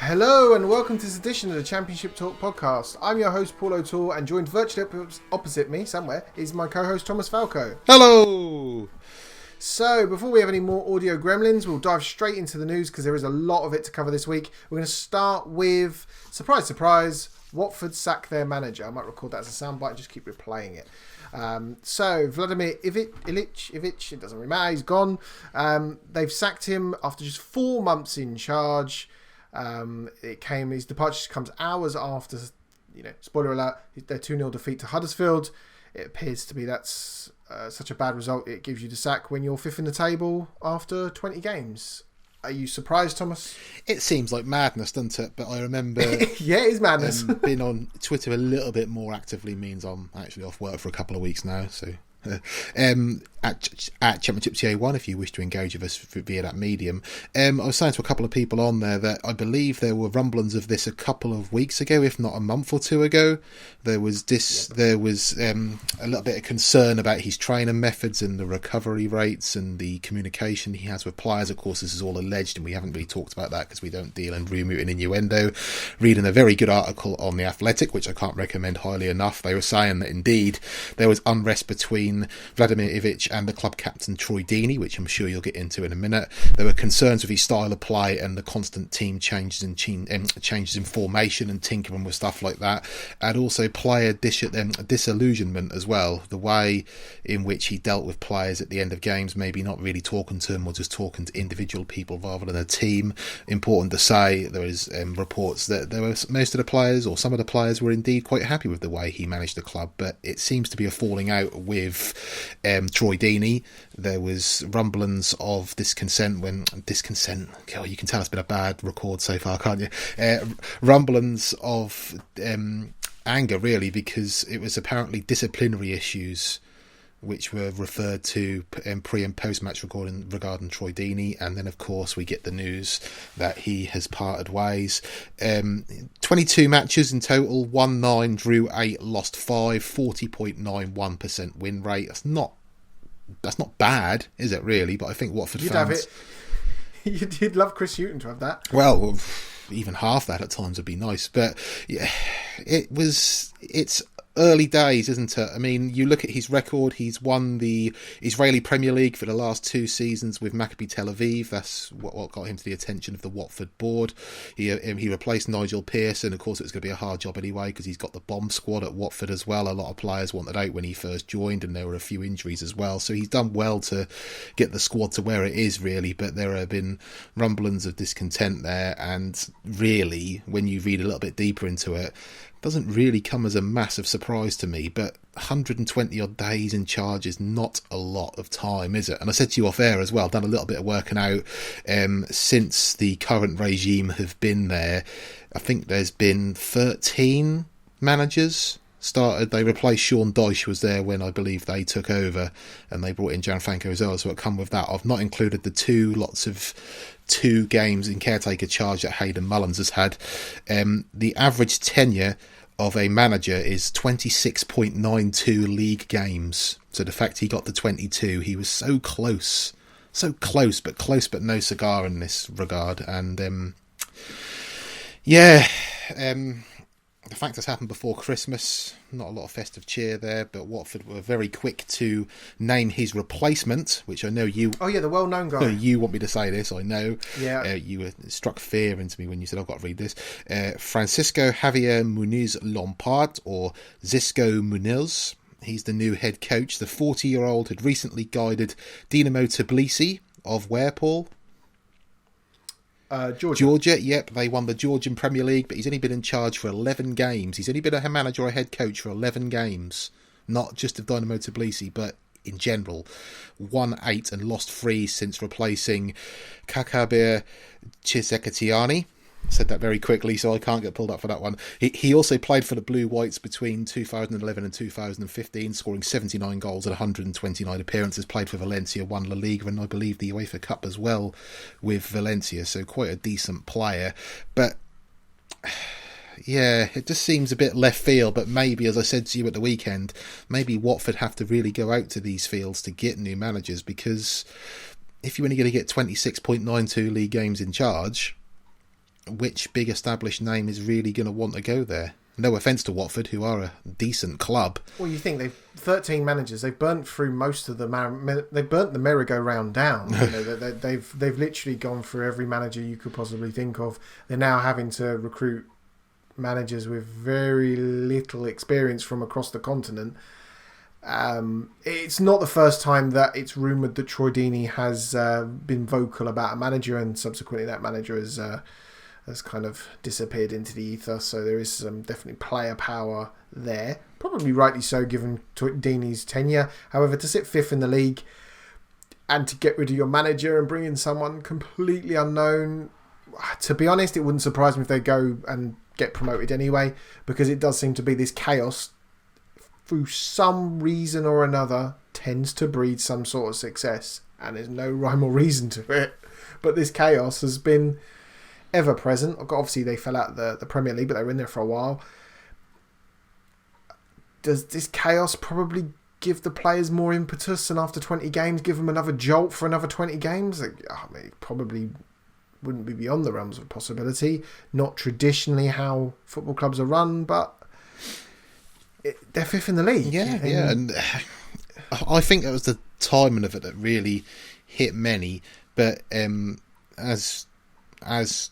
Hello and welcome to this edition of the Championship Talk podcast. I'm your host Paul O'Toole, and joined virtually opposite me somewhere is my co-host Thomas Falco. Hello! So before we have any more audio gremlins, we'll dive straight into the news because there is a lot of it to cover this week. We're going to start with, surprise, surprise, Watford sack their manager. I might record that as a soundbite and just keep replaying it. So Vladimir Ivic, it doesn't really matter, he's gone. They've sacked him after just 4 months in charge. His departure comes hours after, spoiler alert, their 2-0 defeat to Huddersfield. It appears to be that's such a bad result, it gives you the sack when you're fifth in the table after 20 games. Are you surprised, Thomas? It seems like madness, doesn't it? But I remember... Yeah, it is madness. Being on Twitter a little bit more actively means I'm actually off work for a couple of weeks now, so... at Championship TA1 if you wish to engage with us via that medium. I was saying to a couple of people on there that I believe there were rumblings of this a couple of weeks ago, if not a month or two ago. There was a little bit of concern about his training methods and the recovery rates and the communication he has with players. Of course, this is all alleged and we haven't really talked about that because we don't deal in rumour and innuendo. Reading a very good article on The Athletic, which I can't recommend highly enough, they were saying that indeed there was unrest between Vladimir Ivic and the club captain Troy Deeney, which I'm sure you'll get into in a minute. There were concerns with his style of play and the constant team changes in formation and tinkering with stuff like that, and also player disillusionment as well. The way in which he dealt with players at the end of games, maybe not really talking to them or just talking to individual people rather than a team. Important to say, there is reports that most of the players or some of the players were indeed quite happy with the way he managed the club, but it seems to be a falling out with Troy Deeney. There was rumblings of discontent. God, you can tell it's been a bad record so far, can't you? Rumblings of anger, really, because it was apparently disciplinary issues which were referred to pre- and post-match recording regarding Troy Deeney, and then of course we get the news that he has parted ways. 22 matches in total, won 9, drew 8, lost 5, 40.91% win rate. That's not bad, is it really? But I think Watford You'd fans... have it. You'd love Chris Hughton to have that. Well, even half that at times would be nice, but yeah, it's early days, isn't it? I mean, you look at his record, he's won the Israeli Premier League for the last 2 seasons with Maccabi Tel Aviv. That's what got him to the attention of the Watford board. He replaced Nigel Pearson. Of course, it was going to be a hard job anyway because he's got the bomb squad at Watford as well. A lot of players wanted out when he first joined, and there were a few injuries as well. So he's done well to get the squad to where it is, really. But there have been rumblings of discontent there, and really, when you read a little bit deeper into it, doesn't really come as a massive surprise to me, but 120 odd days in charge is not a lot of time, is it? And I said to you off air as well, I've done a little bit of working out since the current regime have been there. I think there's been 13 managers started. They replaced Sean Dyche, who was there when I believe they took over, and they brought in Gianfranco Zola, so it come with that. I've not included the 2 games in caretaker charge that Hayden Mullins has had. The average tenure of a manager is 26.92 league games. So the fact he got to 22, he was so close, but no cigar in this regard. And the fact it's happened before Christmas, not a lot of festive cheer there, but Watford were very quick to name his replacement, which I know you... Oh yeah, the well-known guy. You want me to say this, I know. Yeah. You struck fear into me when you said, I've got to read this. Francisco Javier Muniz Lompard, or Xisco Muniz. He's the new head coach. The 40-year-old had recently guided Dinamo Tbilisi of where, Paul? Georgia, yep, they won the Georgian Premier League, but he's only been in charge for 11 games. He's only been a manager or a head coach for 11 games, not just of Dinamo Tbilisi, but in general. Won 8 and lost 3 since replacing Kakabir Chisekatiani. Said that very quickly, so I can't get pulled up for that one. He also played for the Blue Whites between 2011 and 2015, scoring 79 goals at 129 appearances. Played for Valencia, won La Liga, and I believe the UEFA Cup as well with Valencia, so quite a decent player. But yeah, it just seems a bit left field, but maybe, as I said to you at the weekend, maybe Watford have to really go out to these fields to get new managers, because if you're only going to get 26.92 league games in charge, which big established name is really going to want to go there. No offence to Watford, who are a decent club. Well, you think they've 13 managers. They've burnt through most of they've burnt the merry-go-round down. They've literally gone through every manager you could possibly think of. They're now having to recruit managers with very little experience from across the continent. It's not the first time that it's rumoured that Troy Deeney has been vocal about a manager, and subsequently that manager has kind of disappeared into the ether. So there is some definitely player power there. Probably rightly so, given Deeney's tenure. However, to sit fifth in the league and to get rid of your manager and bring in someone completely unknown, to be honest, it wouldn't surprise me if they go and get promoted anyway, because it does seem to be this chaos, through some reason or another, tends to breed some sort of success, and there's no rhyme or reason to it. But this chaos has been ever present. Obviously, they fell out of the Premier League, but they were in there for a while. Does this chaos probably give the players more impetus, and after 20 games, give them another jolt for another 20 games? It probably wouldn't be beyond the realms of possibility. Not traditionally how football clubs are run, but they're fifth in the league. Yeah. And I think that was the timing of it that really hit many. But as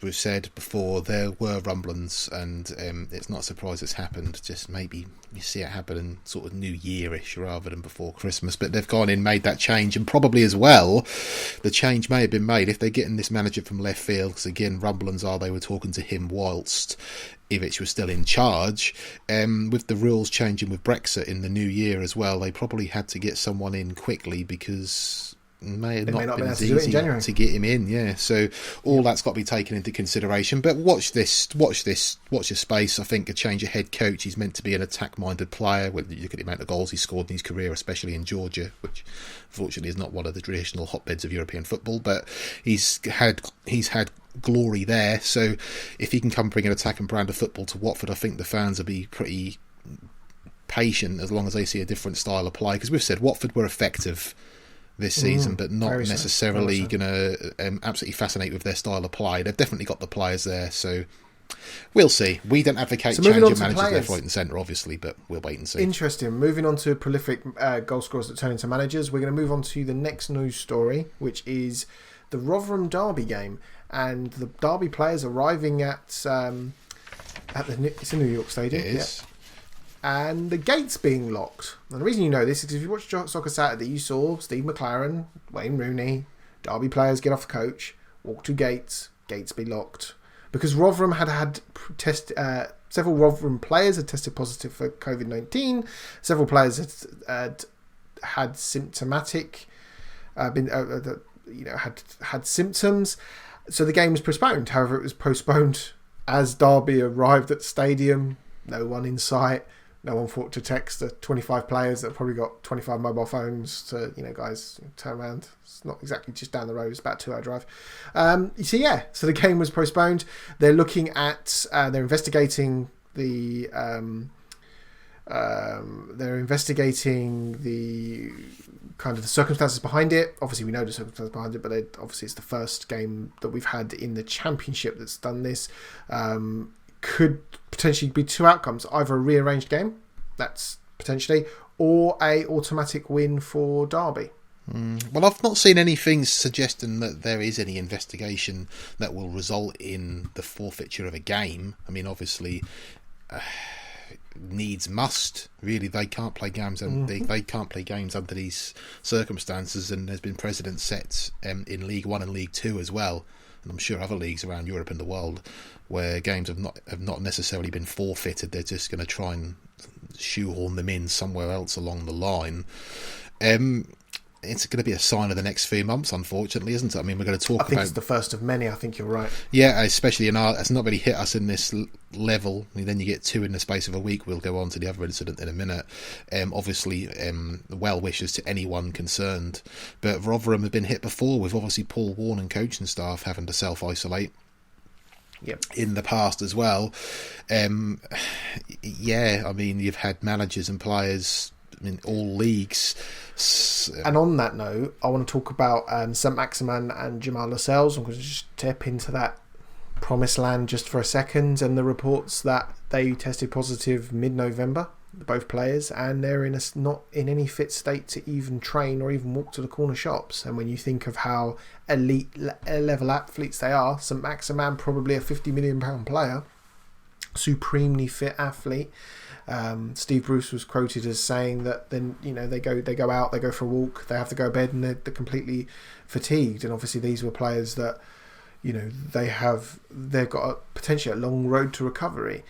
we've said before, there were rumblings, and it's not a surprise it's happened. Just maybe you see it happen in sort of New Year-ish rather than before Christmas. But they've gone in, made that change, and probably as well, the change may have been made if they're getting this manager from left field. Because again, rumblings are they were talking to him whilst Ivic was still in charge. With the rules changing with Brexit in the new year as well, they probably had to get someone in quickly, because may not been as easy to get him in, so all that's got to be taken into consideration. But watch your space. I think a change of head coach, he's meant to be an attack minded player. When you look at the amount of goals he scored in his career, especially in Georgia, which unfortunately is not one of the traditional hotbeds of European football, but he's had glory there. So if he can come bring an attacking brand of football to Watford, I think the fans will be pretty patient as long as they see a different style of play, because we've said Watford were effective this season, but not necessarily going to absolutely fascinate with their style of play. They've definitely got the players there, so we'll see. We don't advocate changing managers left, right and centre, obviously, but we'll wait and see. Interesting. Moving on to prolific goal scorers that turn into managers, we're going to move on to the next news story, which is the Rotherham Derby game, and the Derby players arriving at it's a New York Stadium. It is. And the gates being locked. And the reason you know this is because if you watched Soccer Saturday, you saw Steve McLaren, Wayne Rooney, Derby players get off the coach, walk to gates be locked. Because Rotherham had several Rotherham players had tested positive for COVID-19. Several players had symptomatic, had symptoms. So the game was postponed. However, it was postponed as Derby arrived at the stadium. No one in sight. No one thought to text the 25 players that probably got 25 mobile phones to, guys, turn around. It's not exactly just down the road. It's about a 2-hour drive. So the game was postponed. They're looking at, they're investigating the kind of the circumstances behind it. Obviously, we know the circumstances behind it, but obviously it's the first game that we've had in the Championship that's done this. Could potentially be two outcomes: either a rearranged game, that's potentially, or a automatic win for Derby. Well, I've not seen anything suggesting that there is any investigation that will result in the forfeiture of a game. I mean, obviously, needs must. Really, they can't play games, and they can't play games under these circumstances. And there's been precedents set in League One and League Two as well, and I'm sure other leagues around Europe and the world, where games have not necessarily been forfeited. They're just going to try and shoehorn them in somewhere else along the line. It's going to be a sign of the next few months, unfortunately, isn't it? I mean, we're going to talk about... I think it's the first of many. I think you're right. Yeah, especially it's not really hit us in this level. I mean, then you get two in the space of a week. We'll go on to the other incident in a minute. Obviously, well wishes to anyone concerned. But Rotherham have been hit before, with obviously Paul Warne and coaching staff having to self-isolate. Yep. In the past as well. I mean, you've had managers and players in all leagues. And on that note, I want to talk about St Maximin and Jamal Lascelles. I'm going to just step into that promised land just for a second, and the reports that they tested positive mid-November, both players, and they're not in any fit state to even train or even walk to the corner shops. And when you think of how elite level athletes they are, St Maximin, probably a £50 million player, supremely fit athlete. Steve Bruce was quoted as saying that then they go out, they go for a walk, they have to go to bed, and they're completely fatigued. And obviously these were players that they've got potentially a long road to recovery.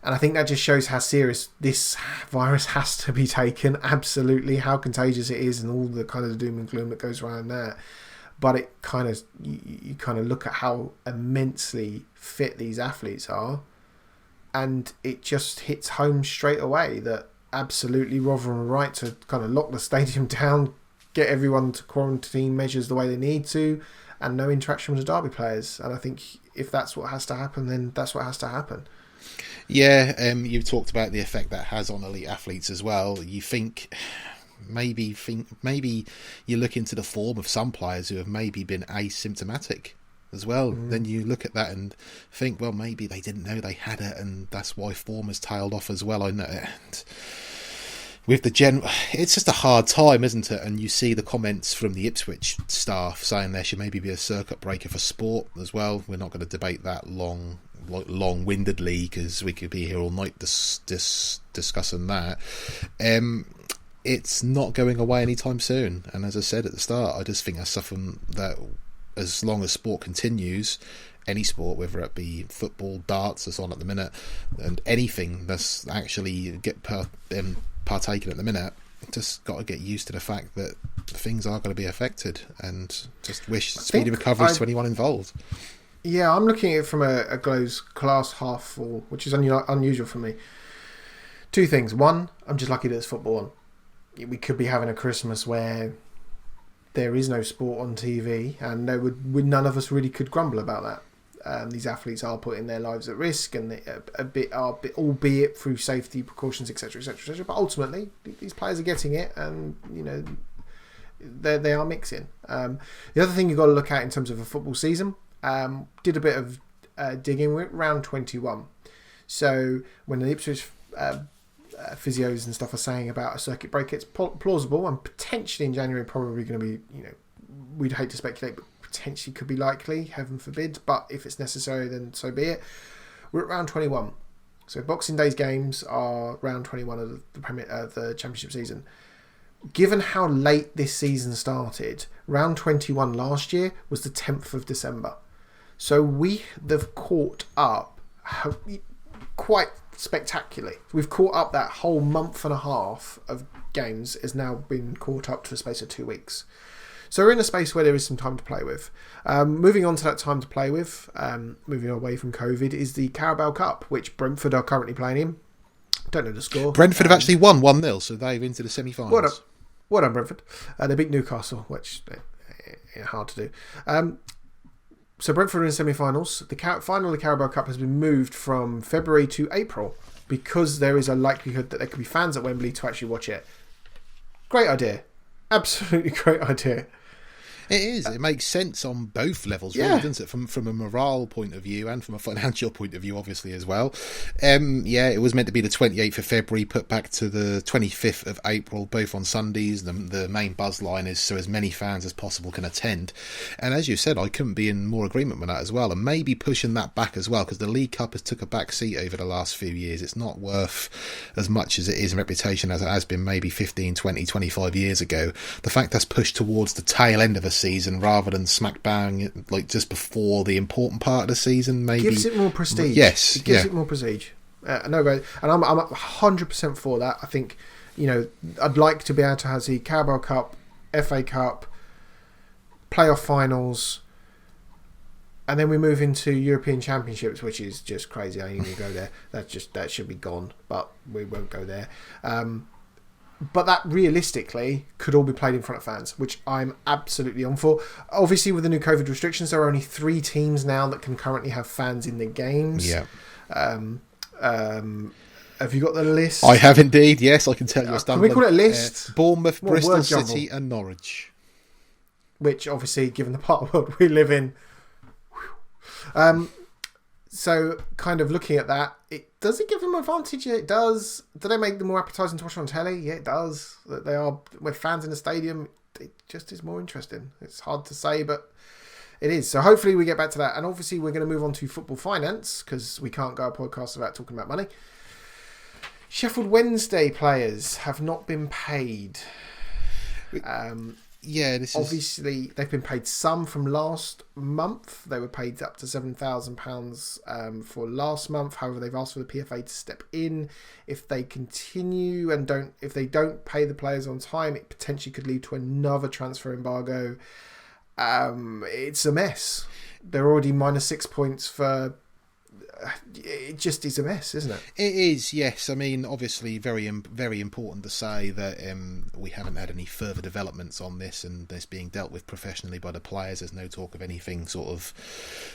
And I think that just shows how serious this virus has to be taken. Absolutely, how contagious it is, and all the kind of doom and gloom that goes around there. But it you kind of look at how immensely fit these athletes are, and it just hits home straight away that absolutely Rotherham are right to kind of lock the stadium down, get everyone to quarantine measures the way they need to, and no interaction with the Derby players. And I think if that's what has to happen, then that's what has to happen. Yeah, you've talked about the effect that has on elite athletes as well. You maybe you look into the form of some players who have maybe been asymptomatic as well. Then you look at that and think, well, maybe they didn't know they had it, and that's why form has tailed off as well. I know. And with it's just a hard time, isn't it? And you see the comments from the Ipswich staff saying there should maybe be a circuit breaker for sport as well. We're not going to debate that long-windedly, because we could be here all night discussing that. It's not going away anytime soon, and as I said at the start, I just think that's something that, as long as sport continues, any sport, whether it be football, darts, that's on at the minute, and anything that's actually partaken at the minute, just got to get used to the fact that things are going to be affected, and just wish speedy recovery to anyone involved. Yeah, I'm looking at it from a glass half full, which is unusual for me. Two things. One, I'm just lucky that it's football on. We could be having a Christmas where there is no sport on TV, and none of us really could grumble about that. These athletes are putting their lives at risk, and albeit through safety precautions, etc., etc., etc. But ultimately, these players are getting it, and they are mixing. The other thing you've got to look at in terms of a football season. Did a bit of digging with round 21. So when the Ipswich physios and stuff are saying about a circuit breaker, it's plausible, and potentially in January probably going to be, we'd hate to speculate, but potentially could be likely, heaven forbid, but if it's necessary, then so be it. We're at round 21. So Boxing Day's games are round 21 of the Championship season. Given how late this season started, round 21 last year was the 10th of December. So they've caught up quite spectacularly. We've caught up that whole month and a half of games has now been caught up to a space of 2 weeks. So we're in a space where there is some time to play with. Moving on to that time to play with, moving away from COVID, is the Carabao Cup, which Brentford are currently playing in. Don't know the score. Brentford have actually won 1-0, so they're into the semi-finals. Well done, Brentford. They beat Newcastle, which hard to do. So Brentford are in semi-finals. The final of the Carabao Cup has been moved from February to April because there is a likelihood that there could be fans at Wembley to actually watch it. Great idea. Absolutely great idea. It is. It makes sense on both levels, really, doesn't it? From a morale point of view and from a financial point of view, obviously, as well. It was meant to be the 28th of February, put back to the 25th of April, both on Sundays. The main buzz line is so as many fans as possible can attend. And as you said, I couldn't be in more agreement with that as well. And maybe pushing that back as well, because the League Cup has took a back seat over the last few years. It's not worth as much as it is in reputation as it has been maybe 15, 20, 25 years ago. The fact that's pushed towards the tail end of a season rather than smack bang like just before the important part of the season, maybe gives it more prestige. Yes, it gives it more prestige. And I'm 100% for that. I think I'd like to be able to have the Carabao Cup, FA Cup, playoff finals, and then we move into European Championships, which is just crazy. I ain't even go there. That should be gone, but we won't go there. But that realistically could all be played in front of fans, which I'm absolutely on for. Obviously, with the new COVID restrictions, there are only 3 teams now that can currently have fans in the games. Yeah. Have you got the list? I have indeed, yes. I can tell you. Can we call it a list? Bournemouth, Bristol City and Norwich. Which, obviously, given the part of the world we live in... So, kind of looking at that, does it give them advantage? Yeah, it does. Do they make them more appetising to watch on telly? Yeah, it does. That they are with fans in the stadium. It just is more interesting. It's hard to say, but it is. So hopefully we get back to that. And obviously we're going to move on to football finance because we can't go a podcast without talking about money. Sheffield Wednesday players have not been paid. Obviously, they've been paid some from last month. They were paid up to £7,000 for last month. However, they've asked for the PFA to step in if they continue and if they don't pay the players on time. It potentially could lead to another transfer embargo. It's a mess. They're already minus 6 points for. It just is a mess, isn't it? It is, yes. I mean, obviously, very important to say that we haven't had any further developments on this, and this being dealt with professionally by the players. There's no talk of anything sort of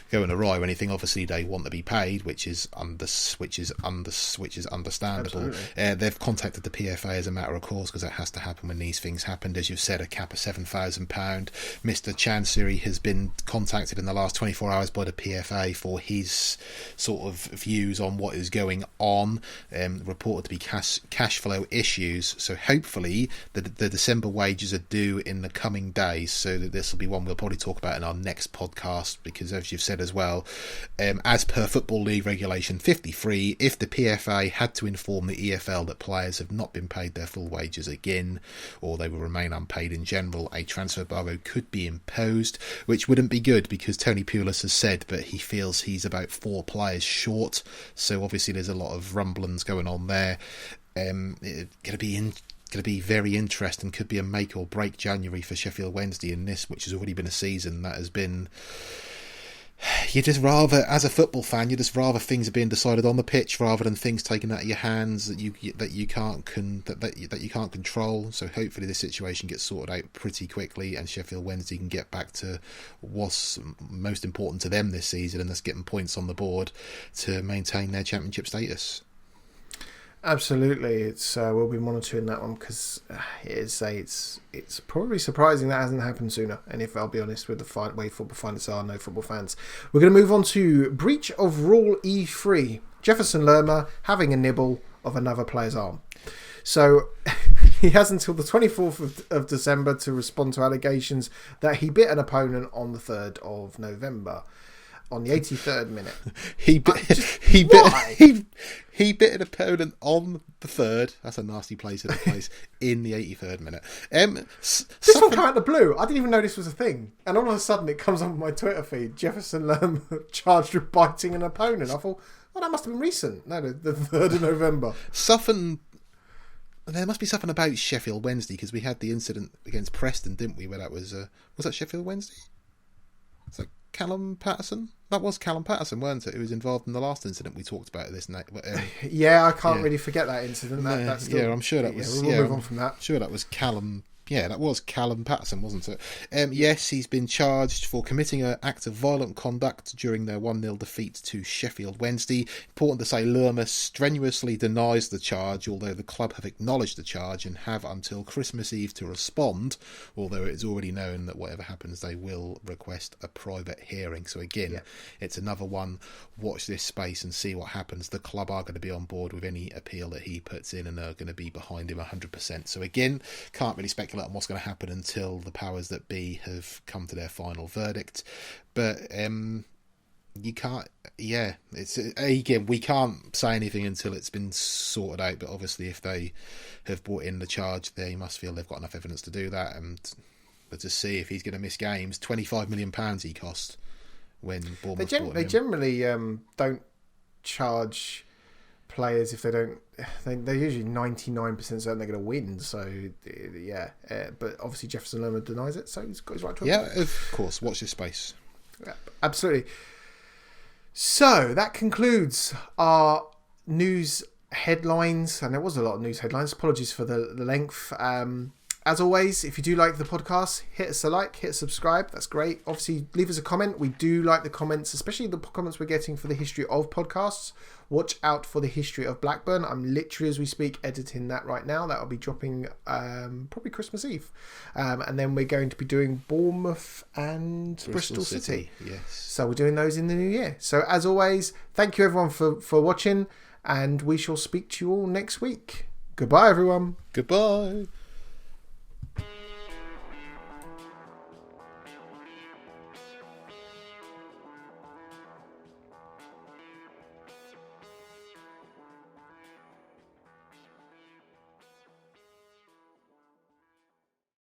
going awry or anything. Obviously, they want to be paid, which is understandable. They've contacted the PFA as a matter of course because it has to happen when these things happen. As you've said, a cap of £7,000. Mr. Chancery has been contacted in the last 24 hours by the PFA for his sort of views on what is going on, reported to be cash flow issues. So hopefully the December wages are due in the coming days, so that this will be one we'll probably talk about in our next podcast, because as you've said as well, as per Football League Regulation 53, if the PFA had to inform the EFL that players have not been paid their full wages again, or they will remain unpaid in general, a transfer embargo could be imposed, which wouldn't be good because Tony Pulis has said that he feels he's about 4 players short, so obviously there's a lot of rumblings going on there. It's going to be very interesting. Could be a make or break January for Sheffield Wednesday in this, which has already been a season that has been. You just rather, as a football fan, you just rather things are being decided on the pitch rather than things taken out of your hands that you can't control. So hopefully this situation gets sorted out pretty quickly, and Sheffield Wednesday can get back to what's most important to them this season, and that's getting points on the board to maintain their championship status. Absolutely, we'll be monitoring that one because it's probably surprising that hasn't happened sooner. And if I'll be honest with the way football fans are, no football fans. We're going to move on to breach of Rule E3. Jefferson Lerma having a nibble of another player's arm. So he has until the 24th of December to respond to allegations that he bit an opponent on the 3rd of November. On the 83rd minute. He bit an opponent on the 3rd. That's a nasty place in the place. In the 83rd minute. This one came out of the blue. I didn't even know this was a thing. And all of a sudden it comes on my Twitter feed. Jefferson Lerma charged with biting an opponent. I thought, well, that must have been recent. No, the 3rd of November. There must be something about Sheffield Wednesday because we had the incident against Preston, didn't we? Where that was that Sheffield Wednesday? It's like Callum Patterson? That was Callum Patterson, weren't it? Who was involved in the last incident we talked about this night. Yeah, I can't really forget that incident. I'm sure that was. We'll move on from that. Sure, that was Callum. Yeah, that was Callum Patterson, wasn't it? Yes, he's been charged for committing an act of violent conduct during their 1-0 defeat to Sheffield Wednesday. Important to say, Lerma strenuously denies the charge, although the club have acknowledged the charge and have until Christmas Eve to respond, although it is already known that whatever happens, they will request a private hearing. So again, It's another one. Watch this space and see what happens. The club are going to be on board with any appeal that he puts in and are going to be behind him 100%. So again, can't really speculate on what's going to happen until the powers that be have come to their final verdict. But you can't. Yeah, it's again, we can't say anything until it's been sorted out. But obviously, if they have brought in the charge, they must feel they've got enough evidence to do that. But to see if he's going to miss games, £25 million he cost when Bournemouth bought him. They generally don't charge players if they don't. They're usually 99% certain they're going to win. So but obviously Jefferson Lerma denies it, so he's got his right to. Yeah, of course. Watch this space. Yeah, absolutely. So that concludes our news headlines, and there was a lot of news headlines. Apologies for the length. as always, if you do like the podcast, hit us a like, hit subscribe. That's great. Obviously, leave us a comment. We do like the comments, especially the comments we're getting for the history of podcasts. Watch out for the history of Blackburn. I'm literally, as we speak, editing that right now. That'll be dropping probably Christmas Eve. And then we're going to be doing Bournemouth and Bristol City. Yes. So we're doing those in the new year. So as always, thank you everyone for watching, and we shall speak to you all next week. Goodbye, everyone. Goodbye.